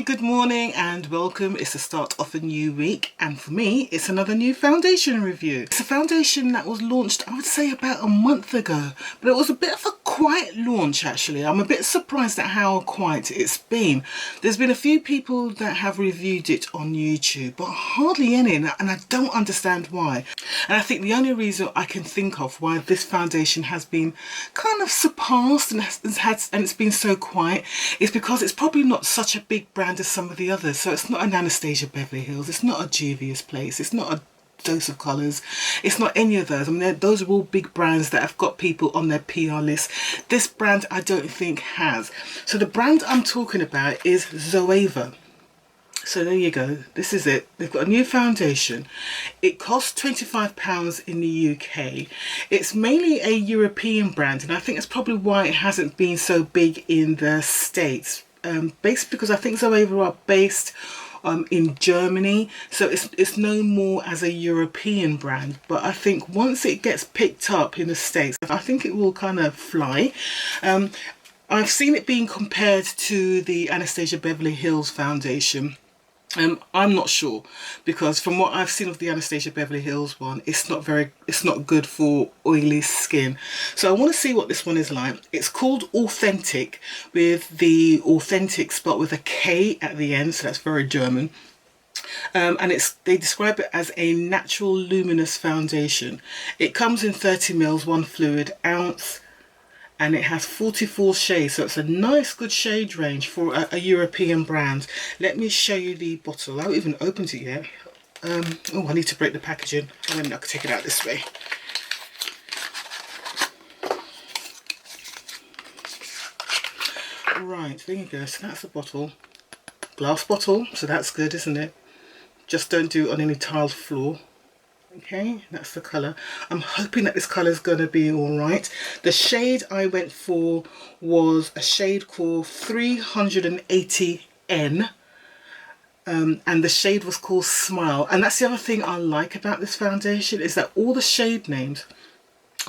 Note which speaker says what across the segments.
Speaker 1: Good morning and welcome. It's the start of a new week, and for me it's another new foundation review. It's a foundation that was launched, I would say, about a month ago, but it was a bit of a quiet launch actually. I'm a bit surprised at how quiet it's been. There's been a few people that have reviewed it on YouTube, but hardly any, and I don't understand why. And I think the only reason I can think of why this foundation has been kind of surpassed and it's been so quiet is because it's probably not such a big brand as some of the others. So it's not an Anastasia Beverly Hills, it's not a Juvias place, it's not a Dose of Colours, it's not any of those. I mean, those are all big brands that have got people on their PR list. This brand I don't think has. So the brand I'm talking about is Zoeva. So there you go, this is it. They've got a new foundation. It costs £25 in the UK. It's mainly a European brand, and I think that's probably why it hasn't been so big in the States. Basically because I think Zoeva are based in Germany, so it's known more as a European brand. But I think once it gets picked up in the States, I think it will kind of fly. I've seen it being compared to the Anastasia Beverly Hills foundation. I'm not sure, because from what I've seen of the Anastasia Beverly Hills one, it's not good for oily skin. So I want to see what this one is like. It's called Authentik, with the Authentik spelled with a K at the end, so that's very German. And they describe it as a natural luminous foundation. It comes in 30ml, 1 fluid ounce, and it has 44 shades, so it's a nice good shade range for a European brand. Let me show you the bottle. I haven't even opened it yet. Oh, I need to break the packaging. I mean, I could take it out this way. Right, there you go. So that's the bottle. Glass bottle, so that's good, isn't it? Just don't do it on any tiled floor. Okay, that's the colour. I'm hoping that this colour is going to be alright. The shade I went for was a shade called 380N. And the shade was called Smile. And that's the other thing I like about this foundation, is that all the shade names,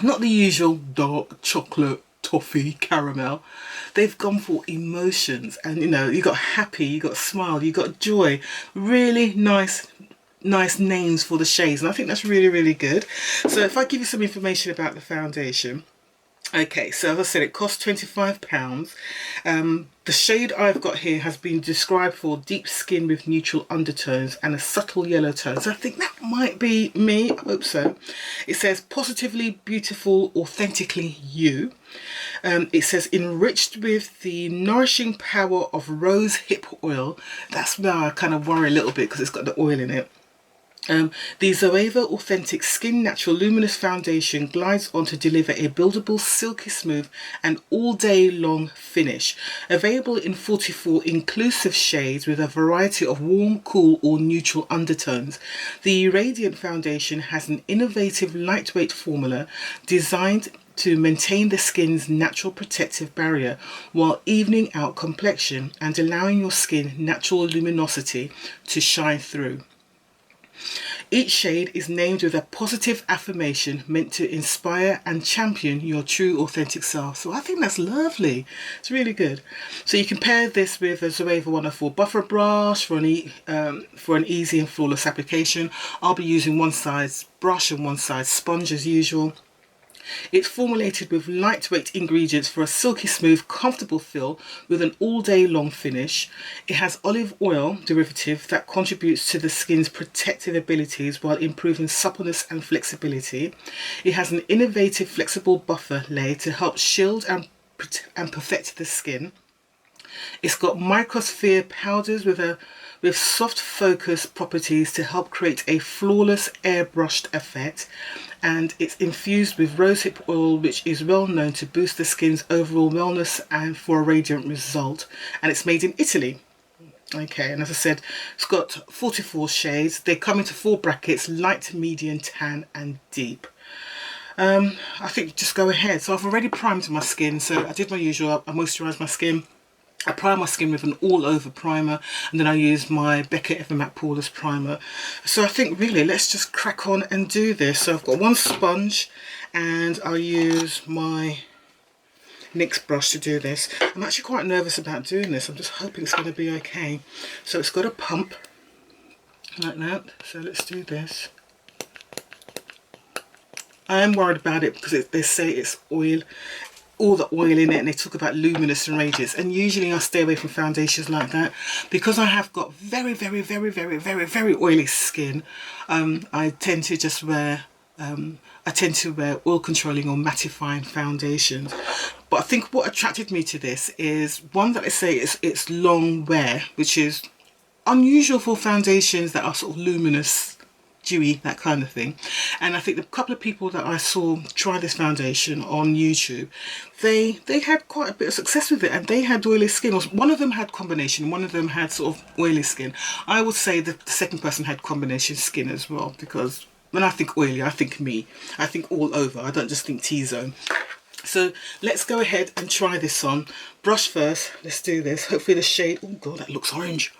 Speaker 1: not the usual dark chocolate, toffee, caramel, they've gone for emotions. And you know, you got happy, you got smile, you got joy. Really nice names for the shades, and I think that's really good. So if I give you some information about the foundation. Okay, so as I said, it costs £25. The shade I've got here has been described for deep skin with neutral undertones and a subtle yellow tone. So I think that might be me. I hope so. It says positively beautiful, authentically you. It says enriched with the nourishing power of rose hip oil. That's where I kind of worry a little bit, because it's got the oil in it. The Zoeva Authentik Skin Natural Luminous Foundation glides on to deliver a buildable, silky smooth and all day long finish. Available in 44 inclusive shades with a variety of warm, cool or neutral undertones. The Radiant Foundation has an innovative lightweight formula designed to maintain the skin's natural protective barrier while evening out complexion and allowing your skin natural luminosity to shine through. Each shade is named with a positive affirmation meant to inspire and champion your true authentic self. So I think that's lovely. It's really good. So you can pair this with a Zoeva 104 buffer brush for an easy and flawless application. I'll be using one size brush and one size sponge as usual. It's formulated with lightweight ingredients for a silky smooth, comfortable feel with an all-day long finish. It has olive oil derivative that contributes to the skin's protective abilities while improving suppleness and flexibility. It has an innovative flexible buffer layer to help shield and perfect the skin. It's got microsphere powders with soft focus properties to help create a flawless airbrushed effect, and it's infused with rosehip oil, which is well known to boost the skin's overall wellness and for a radiant result. And it's made in Italy. Okay, and as I said, it's got 44 shades. They come into 4 brackets: light, medium, tan and deep. I think just go ahead. So I've already primed my skin, so I did my usual. I moisturised my skin. I prime my skin with an all-over primer, and then I use my Becca Ever Matte Poreless primer. So I think really let's just crack on and do this. So I've got one sponge, and I'll use my NYX brush to do this. I'm actually quite nervous about doing this. I'm just hoping it's going to be okay. So it's got a pump like that. So let's do this. I am worried about it because they say it's oil, all the oil in it, and they talk about luminous and radiance, and usually I stay away from foundations like that because I have got very oily skin. I tend to just wear oil controlling or mattifying foundations. But I think what attracted me to this is one that I say it's long wear, which is unusual for foundations that are sort of luminous, dewy, that kind of thing. And I think the couple of people that I saw try this foundation on YouTube, they had quite a bit of success with it, and they had oily skin. One of them had combination, one of them had sort of oily skin. I would say that the second person had combination skin as well, because when I think oily, I think me. I think all over. I don't just think T-zone. So let's go ahead and try this on. Brush first. Let's do this. Hopefully the shade... Oh God, that looks orange.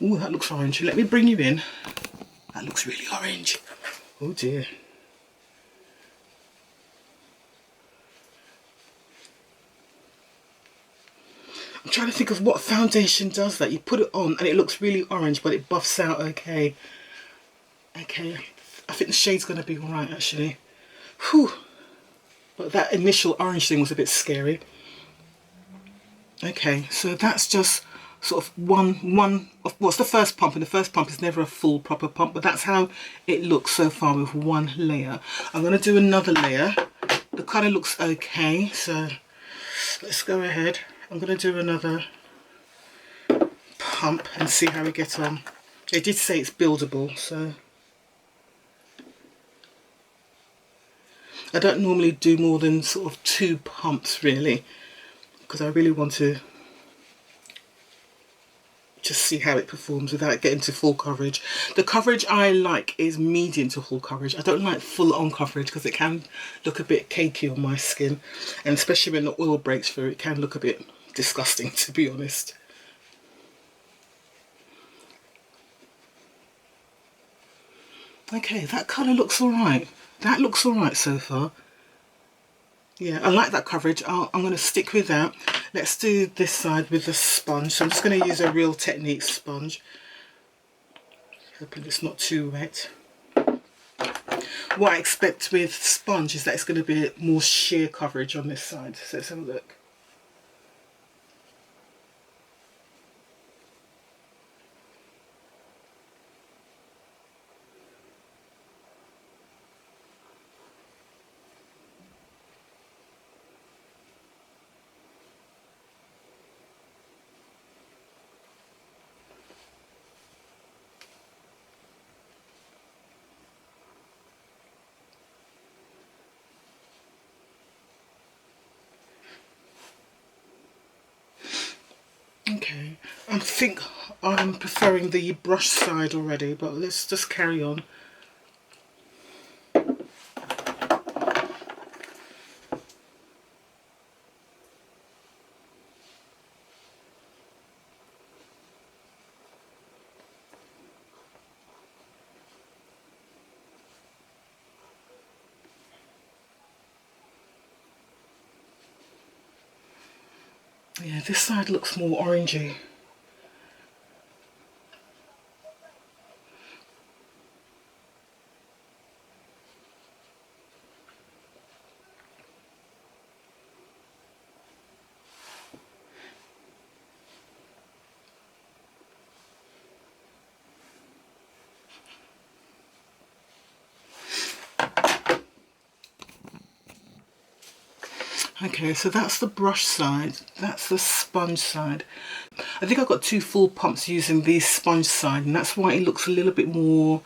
Speaker 1: Oh, that looks orange. Let me bring you in. That looks really orange. Oh dear. I'm trying to think of what foundation does that. You put it on and it looks really orange, but it buffs out okay. Okay, I think the shade's going to be alright actually. Whew. But that initial orange thing was a bit scary. Okay, so that's just sort of one of what's the first pump, and the first pump is never a full proper pump, but that's how it looks so far with one layer. I'm going to do another layer. The colour looks okay, so let's go ahead. I'm going to do another pump and see how we get on. They did say it's buildable, so I don't normally do more than sort of 2 pumps really, because I really want to just see how it performs without getting to full coverage. The coverage I like is medium to full coverage. I don't like full on coverage because it can look a bit cakey on my skin, and especially when the oil breaks through, it can look a bit disgusting, to be honest. Okay, that colour looks alright. That looks alright so far. Yeah, I like that coverage. I'm going to stick with that. Let's do this side with the sponge. So I'm just going to use a Real Technique sponge. Hoping it's not too wet. What I expect with sponge is that it's going to be more sheer coverage on this side. So let's have a look. Okay, I think I'm preferring the brush side already, but let's just carry on. Yeah, this side looks more orangey. Okay, so that's the brush side, that's the sponge side. I think I've got 2 full pumps using the sponge side, and that's why it looks a little bit more,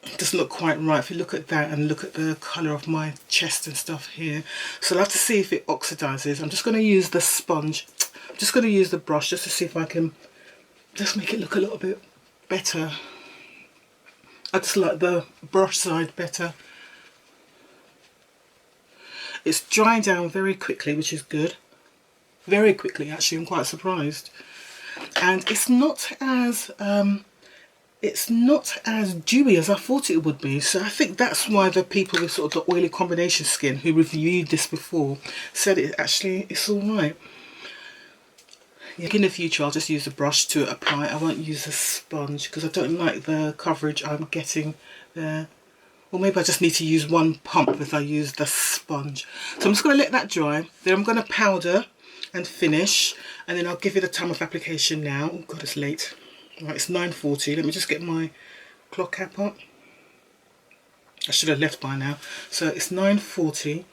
Speaker 1: it doesn't look quite right. If you look at that and look at the colour of my chest and stuff here. So I'll have to see if it oxidizes. I'm just going to use the sponge, I'm just going to use the brush just to see if I can just make it look a little bit better. I just like the brush side better. It's drying down very quickly, which is good. Very quickly, actually. I'm quite surprised. And it's not as it's not as dewy as I thought it would be. So I think that's why the people with sort of the oily combination skin who reviewed this before said it's all right. Yeah, in the future I'll just use a brush to apply. I won't use a sponge because I don't like the coverage I'm getting there. Or maybe I just need to use one pump if I use the sponge. So I'm just going to let that dry. Then I'm going to powder and finish. And then I'll give it a time of application now. Oh God, it's late. Right, it's 9:40. Let me just get my clock cap up. I should have left by now. So it's 9:40.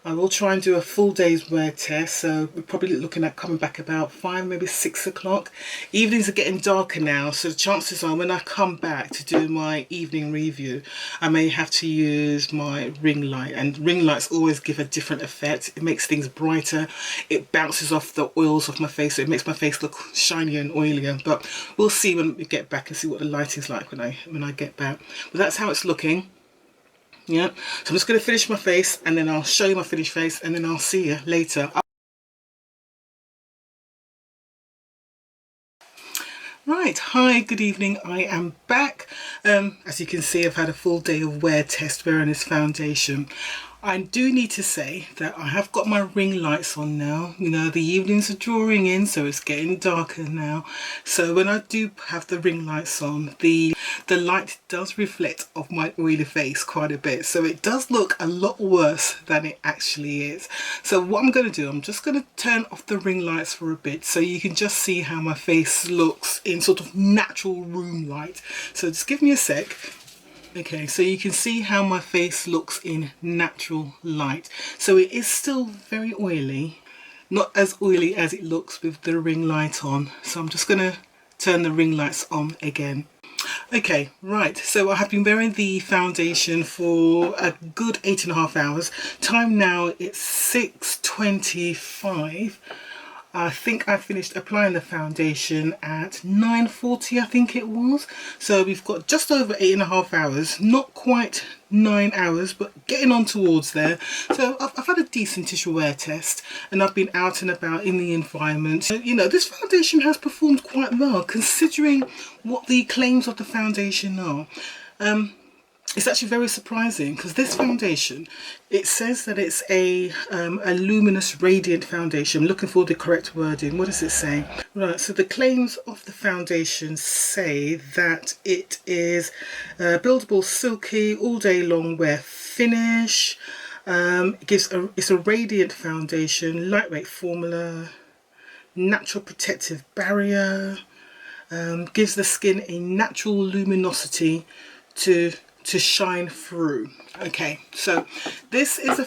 Speaker 1: I will try and do a full day's wear test, so we're probably looking at coming back about 5, maybe 6 o'clock. Evenings are getting darker now, so the chances are when I come back to do my evening review, I may have to use my ring light, and ring lights always give a different effect. It makes things brighter, it bounces off the oils off my face, so it makes my face look shinier and oilier. But we'll see when we get back and see what the lighting's like when I get back. But that's how it's looking. Yeah, so I'm just going to finish my face and then I'll show you my finished face and then I'll see you later. Right, hi, good evening, I am back. As you can see, I've had a full day of wear test wearing this foundation. I do need to say that I have got my ring lights on now. You know, the evenings are drawing in, so it's getting darker now. So when I do have the ring lights on, the light does reflect off my oily face quite a bit. So it does look a lot worse than it actually is. So what I'm going to do, I'm just going to turn off the ring lights for a bit so you can just see how my face looks in sort of natural room light. So just give me a sec. Okay, so you can see how my face looks in natural light. So it is still very oily, not as oily as it looks with the ring light on. So I'm just going to turn the ring lights on again. Okay, right, so I have been wearing the foundation for a good 8.5 hours. Time now, it's 6:25. I think I finished applying the foundation at 9:40, I think it was. So we've got just over 8.5 hours, not quite 9 hours, but getting on towards there. So I've had a decentish wear test and I've been out and about in the environment. So, you know, this foundation has performed quite well considering what the claims of the foundation are. It's actually very surprising because this foundation, it says that it's a luminous radiant foundation. I'm looking for the correct wording. What does it say? Right, so the claims of the foundation say that it is buildable, silky, all day long wear finish. It's a radiant foundation, lightweight formula, natural protective barrier, gives the skin a natural luminosity to shine through. Okay, so this is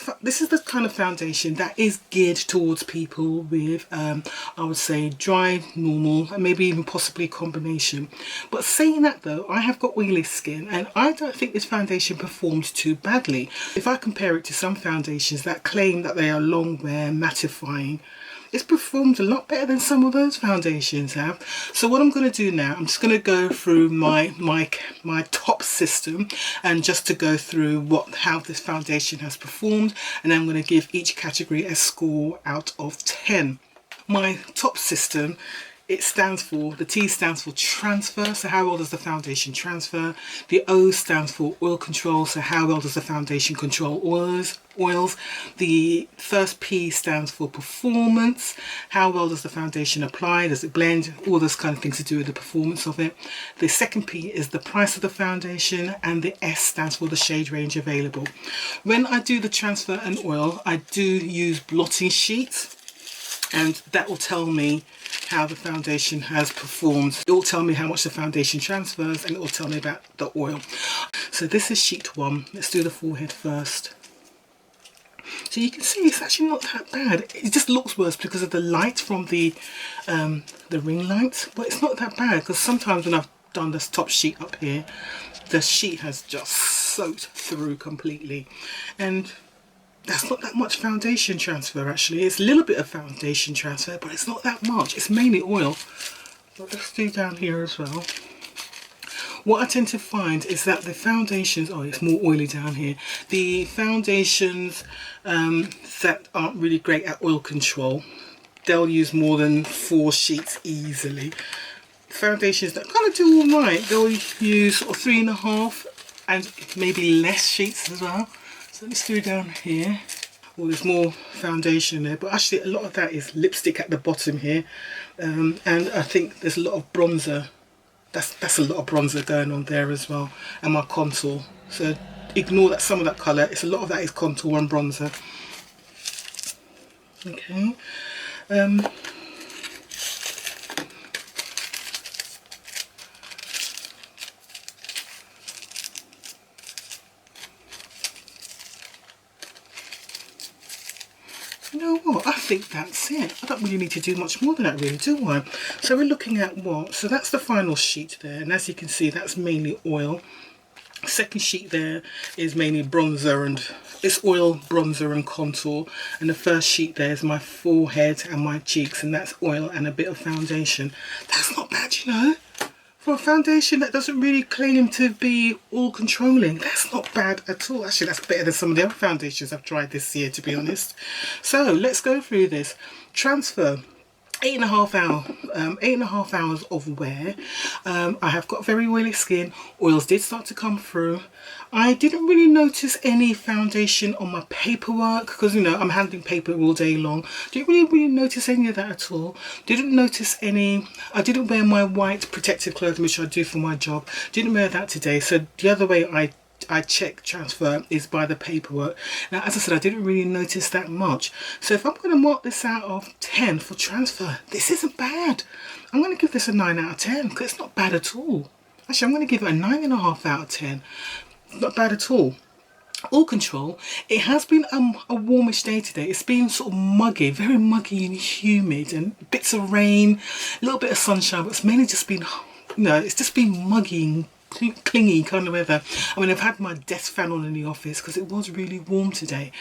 Speaker 1: the kind of foundation that is geared towards people with I would say dry, normal, and maybe even possibly combination. But saying that though, I have got oily skin and I don't think this foundation performed too badly. If I compare it to some foundations that claim that they are long wear, mattifying, it's performed a lot better than some of those foundations have. So what I'm going to do now, I'm just going to go through my top system and just to go through how this foundation has performed, and then I'm going to give each category a score out of 10. My top system, the T stands for transfer, so how well does the foundation transfer? The O stands for oil control, so how well does the foundation control oils? The first P stands for performance, how well does the foundation apply, does it blend, all those kind of things to do with the performance of it. The second P is the price of the foundation, and the S stands for the shade range available. When I do the transfer and oil, I do use blotting sheets, and that will tell me how the foundation has performed. It will tell me how much the foundation transfers, and it will tell me about the oil. So this is sheet 1. Let's do the forehead first. So you can see it's actually not that bad. It just looks worse because of the light from the ring light, but it's not that bad because sometimes when I've done this top sheet up here, the sheet has just soaked through completely, and that's not that much foundation transfer actually. It's a little bit of foundation transfer, but it's not that much. It's mainly oil. But let's do down here as well. What I tend to find is that the foundations, oh, it's more oily down here. The foundations that aren't really great at oil control, they'll use more than 4 sheets easily. foundations that kind of do all right, they'll use sort of 3.5 and maybe less sheets as well. So let's do down here. Well, there's more foundation there, but actually a lot of that is lipstick at the bottom here, and I think there's a lot of bronzer. That's a lot of bronzer going on there as well, and my contour. So ignore that some of that colour. It's a lot of that is contour and bronzer. Okay. You know what, I think that's it. I don't really need to do much more than that really, do I? So we're looking at what? So that's the final sheet there, and as you can see, that's mainly oil. Second sheet there is mainly bronzer, and it's oil, bronzer and contour. And the first sheet there is my forehead and my cheeks, and that's oil and a bit of foundation. That's not bad, you know. For a foundation that doesn't really claim to be all controlling, that's not bad at all. Actually, that's better than some of the other foundations I've tried this year, to be honest. So let's go through this. Transfer. 8.5 hours, 8.5 hours of wear. I have got very oily skin. Oils did start to come through. I didn't really notice any foundation on my paperwork because, you know, I'm handling paper all day long. Didn't really notice any of that at all. Didn't notice any. I didn't wear my white protective clothing, which I do for my job. Didn't wear that today. So the other way I check transfer is by the paperwork. Now, as I said, I didn't really notice that much. So if I'm going to mark this out of 10 for transfer, this isn't bad. I'm going to give this a 9 out of 10 because it's not bad at all. Actually, I'm going to give it a 9.5 out of 10. Not bad at all. Oil control, it has been a warmish day today. It's been sort of muggy, very muggy and humid, and bits of rain, a little bit of sunshine, but it's mainly just been, you know, it's just been muggy and clingy kind of weather. I mean, I've had my desk fan on in the office because it was really warm today.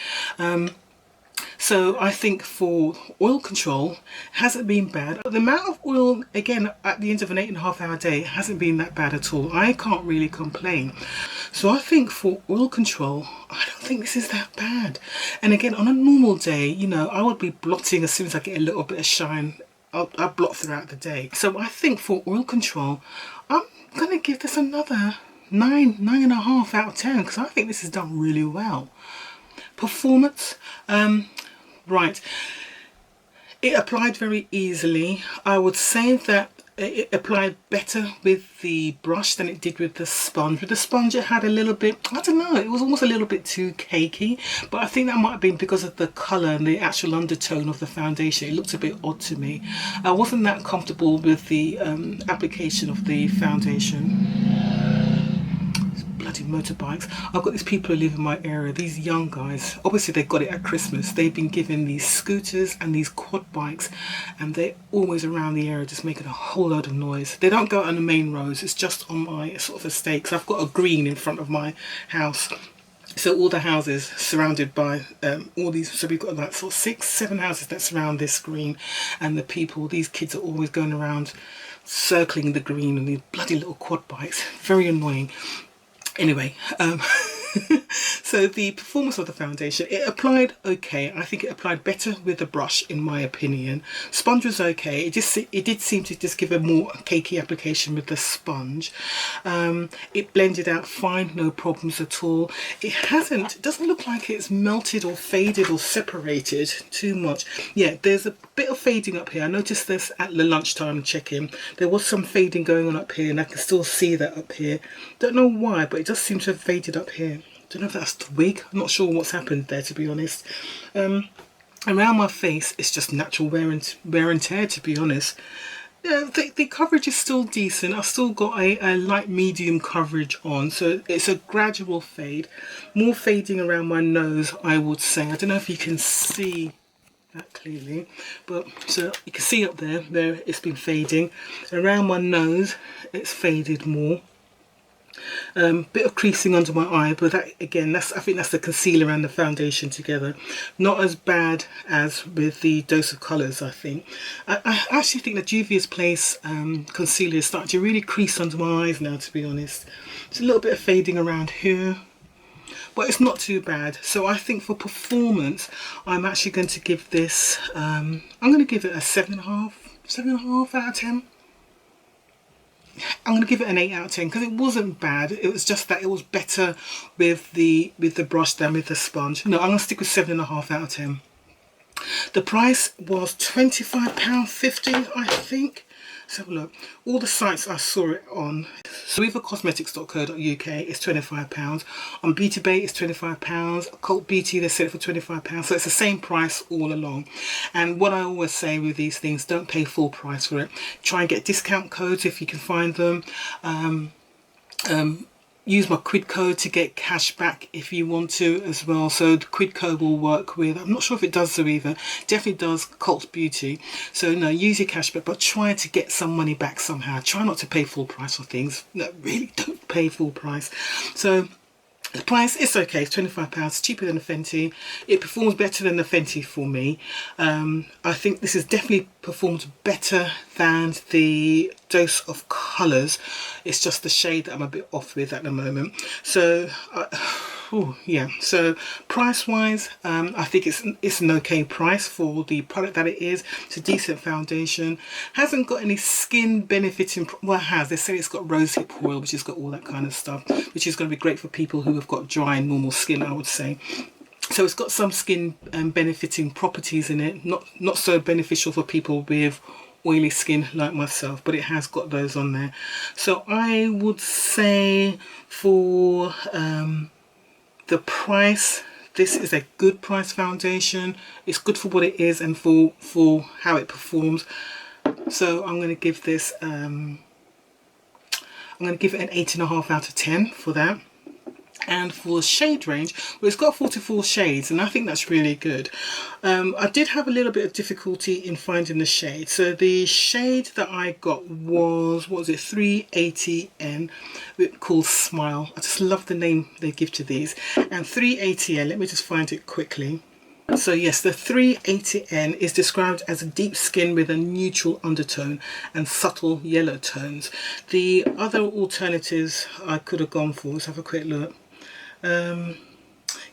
Speaker 1: So I think for oil control, hasn't been bad. The amount of oil, again, at the end of an 8.5 hour day, hasn't been that bad at all. I can't really complain. So I think for oil control, I don't think this is that bad. And again, on a normal day, you know, I would be blotting as soon as I get a little bit of shine. I blot throughout the day. So I think for oil control, I'm going to give this another 9.5 out of 10 because I think this is done really well. Performance, right, it applied very easily. I would say that it applied better with the brush than it did with the sponge. With the sponge it had a little bit, I don't know, it was almost a little bit too cakey, but I think that might have been because of the colour and the actual undertone of the foundation. It looked a bit odd to me. I wasn't that comfortable with the application of the foundation. Bloody motorbikes. I've got these people who live in my area, these young guys, obviously they got it at Christmas. They've been given these scooters and these quad bikes, and they're always around the area just making a whole load of noise. They don't go on the main roads, it's just on my sort of estate, because I've got a green in front of my house. So all the houses surrounded by all these, so we've got like sort of 6-7 houses that surround this green, and the people, these kids are always going around circling the green on these bloody little quad bikes. Very annoying. Anyway, so the performance of the foundation, it applied okay. I think it applied better with the brush, in my opinion. Sponge was okay. It did seem to just give a more cakey application with the sponge. It blended out fine, no problems at all. It doesn't look like it's melted or faded or separated too much. Yeah, there's a bit of fading up here. I noticed this at the lunchtime check-in. There was some fading going on up here, and I can still see that up here. Don't know why, but it just seems to have faded up here. Don't know if that's the wig. I'm not sure what's happened there, to be honest. Around my face, it's just natural wear and tear, to be honest. Yeah, the coverage is still decent. I've still got a light medium coverage on, so it's a gradual fade. More fading around my nose, I would say. I don't know if you can see that clearly, but so you can see up there it's been fading. Around my nose, it's faded more. Bit of creasing under my eye, but that again, I think that's the concealer and the foundation together. Not as bad as with the Dose of Colours, I think. I actually think the Juvias Place concealer is starting to really crease under my eyes now, to be honest. It's a little bit of fading around here, but it's not too bad. So I think for performance, I'm actually going to give this, I'm going to give it a 7.5 out of 10. I'm going to give it an 8 out of 10 because it wasn't bad. It was just that it was better with the brush than with the sponge. No, I'm going to stick with 7.5 out of 10. The price was £25.50, I think. Let's have a look. All the sites I saw it on, zoevacosmetics.co.uk is £25. On Beauty Bay it's £25. Cult Beauty, they sell it for £25. So it's the same price all along. And what I always say with these things, don't pay full price for it. Try and get discount codes if you can find them. Use my quid code to get cash back if you want to as well. So the quid code will work with, I'm not sure if it does Zoeva, definitely does Cult Beauty. So no, use your cash back, but try to get some money back somehow. Try not to pay full price for things. No, really don't pay full price. So the price is okay, it's £25, cheaper than the Fenty. It performs better than the Fenty for me. I think this has definitely performed better than the Dose of Colours. It's just the shade that I'm a bit off with at the moment. So yeah, so price wise, I think it's an okay price for the product that it is. It's a decent foundation. Hasn't got any skin benefiting, well, it has. They say it's got rosehip oil, which has got all that kind of stuff, which is going to be great for people who have got dry and normal skin, I would say. So it's got some skin benefiting properties in it, not so beneficial for people with oily skin like myself, but it has got those on there. So I would say for the price, this is a good price foundation. It's good for what it is and for how it performs. So I'm going to give this I'm going to give it an 8.5 out of 10 for that. And for the shade range, well, it's got 44 shades, and I think that's really good. I did have a little bit of difficulty in finding the shade. So the shade that I got was, what was it, 380N, called Smile. I just love the name they give to these. And 380N, let me just find it quickly. So yes, the 380N is described as a deep skin with a neutral undertone and subtle yellow tones. The other alternatives I could have gone for, let's have a quick look.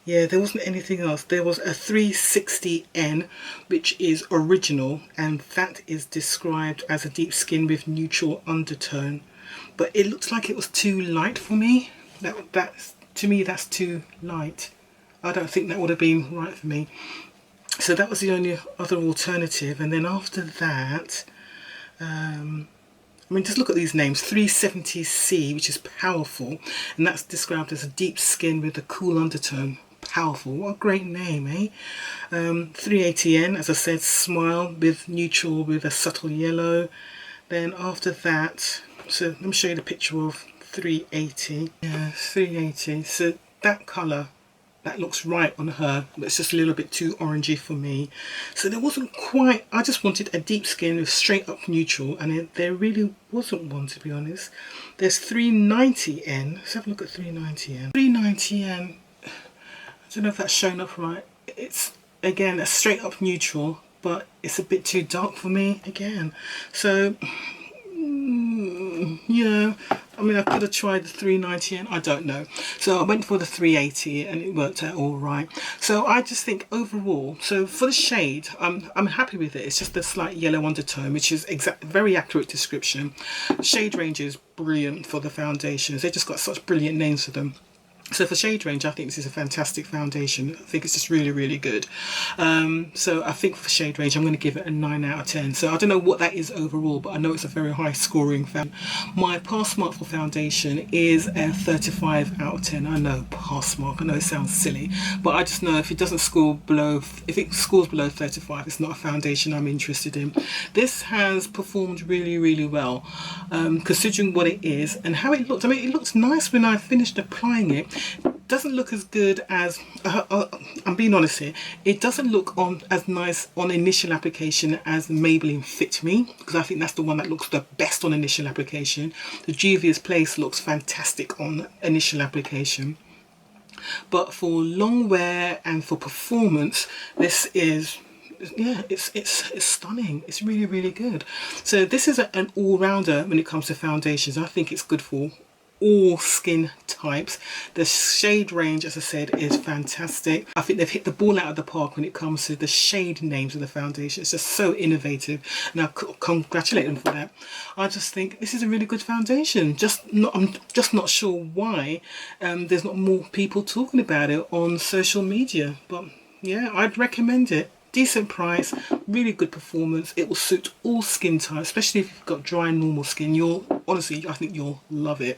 Speaker 1: Yeah, there wasn't anything else. There was a 360N, which is original, and that is described as a deep skin with neutral undertone. But it looks like it was too light for me. To me, that's too light. I don't think that would have been right for me. So that was the only other alternative. And then after that, I mean, just look at these names. 370C, which is powerful, and that's described as a deep skin with a cool undertone. Powerful, what a great name, eh? 380N, as I said, Smile with neutral with a subtle yellow. Then after that, so let me show you the picture of 380. Yeah, 380. So that colour, that looks right on her, but it's just a little bit too orangey for me. So there wasn't quite, I just wanted a deep skin with straight up neutral, and there really wasn't one, to be honest. There's 390N, let's have a look at 390N. 390N, I don't know if that's shown up right. It's, again, a straight up neutral, but it's a bit too dark for me, again. So, yeah, I mean, I could have tried the 390N, I don't know. So I went for the 380 and it worked out all right. So I just think overall, so for the shade, I'm happy with it. It's just a slight yellow undertone, which is very accurate description. The shade range is brilliant for the foundations. They just got such brilliant names for them. So for shade range, I think this is a fantastic foundation. I think it's just really, really good. So I think for shade range, I'm going to give it a 9 out of 10. So I don't know what that is overall, but I know it's a very high scoring foundation. My pass mark for foundation is a 35 out of 10. I know, pass mark, I know it sounds silly, but I just know if it doesn't score below, if it scores below 35, it's not a foundation I'm interested in. This has performed really, really well, considering what it is and how it looked. I mean, it looked nice when I finished applying it. Doesn't look as good as, I'm being honest here, it doesn't look as nice on initial application as Maybelline Fit Me, because I think that's the one that looks the best on initial application. The Juvia's Place looks fantastic on initial application. But for long wear and for performance, this is, yeah, it's stunning. It's really, really good. So this is an all-rounder when it comes to foundations. I think it's good for all skin types. The shade range, as I said, is fantastic. I think they've hit the ball out of the park when it comes to the shade names of the foundation. It's just so innovative, and I congratulate them for that. I just think this is a really good foundation. I'm just not sure why there's not more people talking about it on social media, but yeah, I'd recommend it. Decent price, really good performance. It will suit all skin types, especially if you've got dry normal skin. Honestly, I think you'll love it.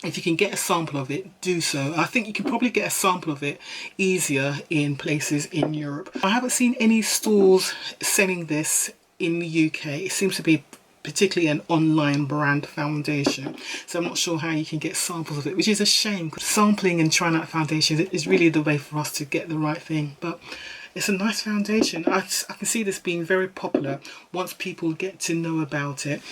Speaker 1: If you can get a sample of it, do so. I think you can probably get a sample of it easier in places in Europe. I haven't seen any stores selling this in the UK. It seems to be particularly an online brand foundation, so I'm not sure how you can get samples of it, which is a shame, because sampling and trying out foundations is really the way for us to get the right thing. But it's a nice foundation. I can see this being very popular once people get to know about it.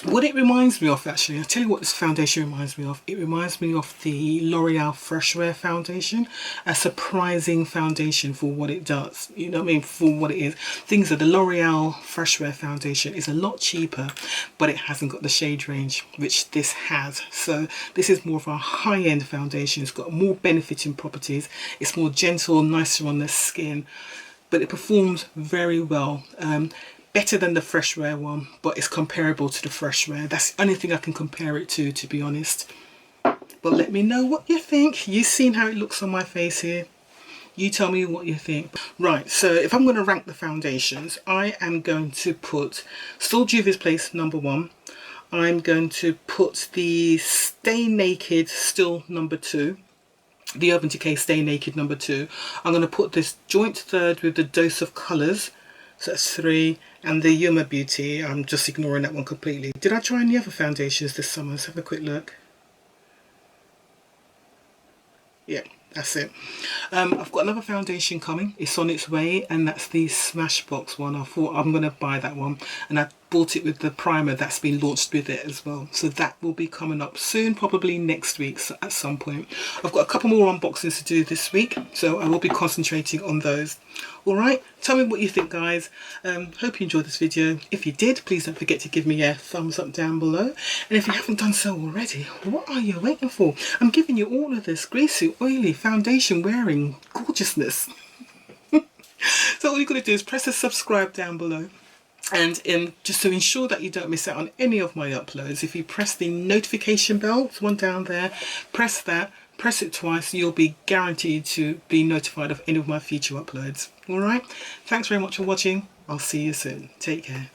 Speaker 1: What it reminds me of, actually, I'll tell you what this foundation reminds me of. It reminds me of the L'Oreal Freshwear foundation. A surprising foundation for what it does. You know what I mean? For what it is. Things that the L'Oreal Freshwear foundation is a lot cheaper, but it hasn't got the shade range, which this has. So this is more of a high-end foundation. It's got more benefiting properties. It's more gentle, nicer on the skin, but it performs very well. Better than the Freshwear one, but it's comparable to the Freshwear. That's the only thing I can compare it to be honest. But let me know what you think. You've seen how it looks on my face here. You tell me what you think. Right, so if I'm going to rank the foundations, I am going to put still Juvia's Place number 1. I'm going to put the Stay Naked still number 2. The Urban Decay Stay Naked number 2. I'm going to put this joint third with the Dose of Colours. So that's 3. And the Yuma Beauty, I'm just ignoring that one completely. Did I try any other foundations this summer? Let's have a quick look. Yeah, that's it. I've got another foundation coming. It's on its way, and that's the Smashbox one. I thought I'm going to buy that one, and I bought it with the primer that's been launched with it as well. So that will be coming up soon, probably next week at some point. I've got a couple more unboxings to do this week, so I will be concentrating on those. Alright, tell me what you think, guys. Hope you enjoyed this video. If you did, please don't forget to give me a thumbs up down below. And if you haven't done so already, what are you waiting for? I'm giving you all of this greasy, oily, foundation wearing gorgeousness. So all you've got to do is press the subscribe down below. And just to ensure that you don't miss out on any of my uploads, if you press the notification bell, it's one down there, press that, press it twice, you'll be guaranteed to be notified of any of my future uploads. Alright, thanks very much for watching. I'll see you soon. Take care.